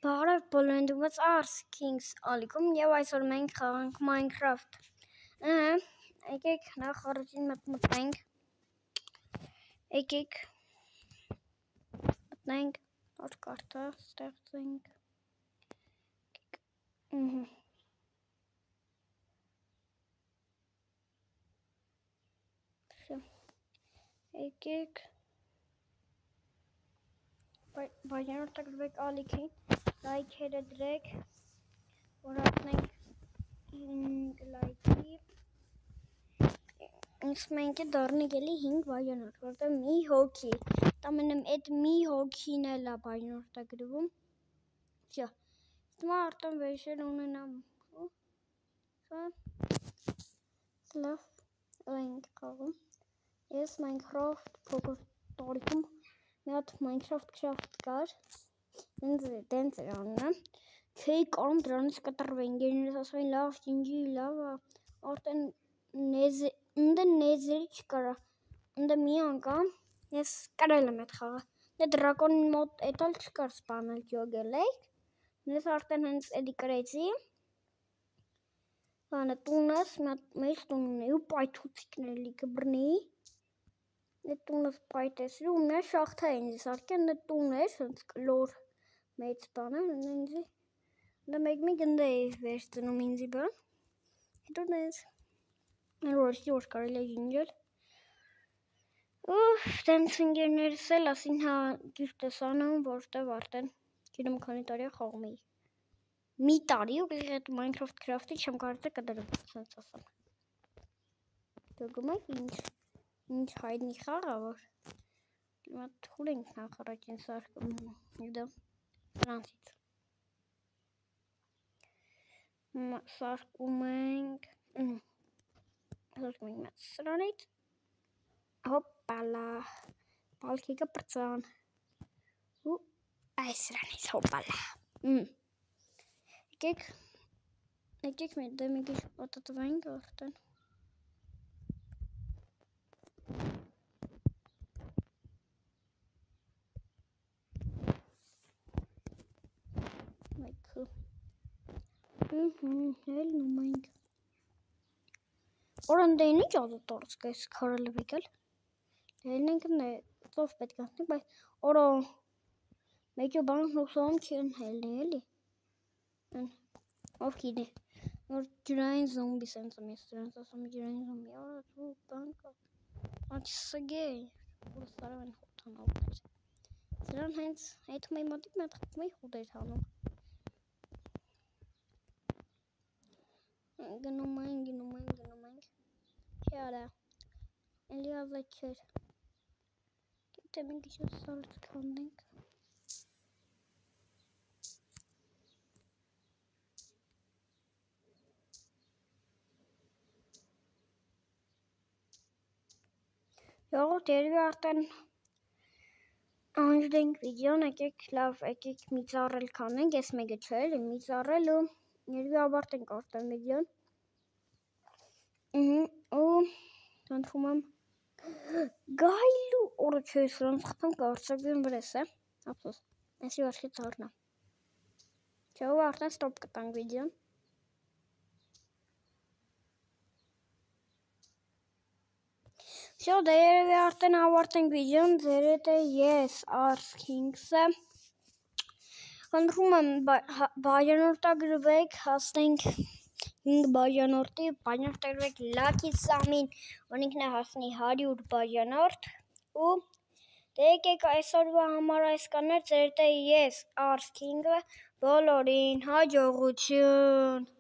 Բարև բոլորին Ars Kings ալիքում եւ այսօր մենք խաղանք Minecraft։ Եկեք նախ առաջին մտնենք։ Եկեք մտնենք նոր կարտա ստեղծենք։ Եկեք բաժանորդագրվեք ալիքին, լայքերը դրեք, որ հասնենք 5 լայքի, ինձ մենք է դառնենք էլի 5 բաժանորդ, որտեղ մի հոգի, տամենը այդ մի հոգին էլ է բաժանորդագրվում, վсё, հիմա արդեն վերջեր ունենամ, լավ, ենք խաղում, ես Minecraft փոքր տարիքում մի հատ Minecraft կար, դենց էր անունը, չէի կարում դրանից կտրվեի, ընկերներս ասում էին լավ, ջինջի, լավ, արդեն նեզերի չկարա, ընդը մի անգամ ես կրել եմ այդ խաղը, դե դրակոնին մոտ էտալ չկար սպանել ջոգել էիք, ես արդեն հենց էդի կրեցի, բանը տունս, մեծ տուն ունեի ու պայթուցիկներ էլի կբրնեի, այդ տունս պայթեցրի ու միա շախթա էին ինձ արկեն, այդ տուն էր, հենց կլոր մեծ բանը, ինձի, դա մեկ ընդ էի վերցնում ինձի բան, հետո դենց, որոշի որ կարել է ջինջել, ու դենց ընկերներս էլ ասին հա ճիշտ ես անում, որտև արդեն գիրում քանի տարի խաղում էի, մի տարի ու այդ Minecraft Craft-ի չեմ կարծե կդրում, սենց ասեմ, դու գումեք ինչ հայտնի խաղա, որ հիմա թուր ենք նախ առաջին սարկում դա սրանցից սարկում ենք սրանից հոպալա պալքիկը պրծան ու այս սրանից հոպալա եկեք մեր դե մի քիչ պատտվենք արդեն Հելնում ենք Օրանդեին ինչ ադոտ տորցք այս քարել վեկել հելնենք ծով պետք անտնենք, բայց օրո մեկյո բան հուսովում չեն հելնի էլի ով կինի որ ջրային զոմբի սենց եմ ես սրանց ասում ջրային զոմբի արա ծու բան կա աչ սգեի որ սարավ են հոտանողներ սրան հենց հետում էի մոտիկ մատ խտում էի խուտ էր հանում գնում ենք չի արա էլի ազատ չեր գիտե մենք ինչ սարդ կանդենք Յողոտ երևի արդեն անջդենք վիդեոն, եկեք լավ, եկեք մի ծառել կանենք, ես մեկը չէ էլի, մի ծառել ու երևի ավարտենք արդեն վիդեոն ու տանթվում եմ գայլու օրը չէ սրանց խտում կարծագույն վրես է, ապսոս, եսի վաշկի ծառնա չէ ու արդեն ստոպ կտանք վիդեոն Всё, դե երևի արդեն ավարտենք վիդեոն, ձեր հետ է ես, Ars Kings-ը, խնդրում եմ բաժանորդագրվեք, հասնենք 5 բաժանորդի, բաժանորդագրվեք Lucky Sam-ին, որ ինքն է հասնի 100 բաժանորդ, ու դե եկեք այսօրվա համար այս կաներ, ձեր հետ է ես, Ars King-ը, բոլորին հաջողություն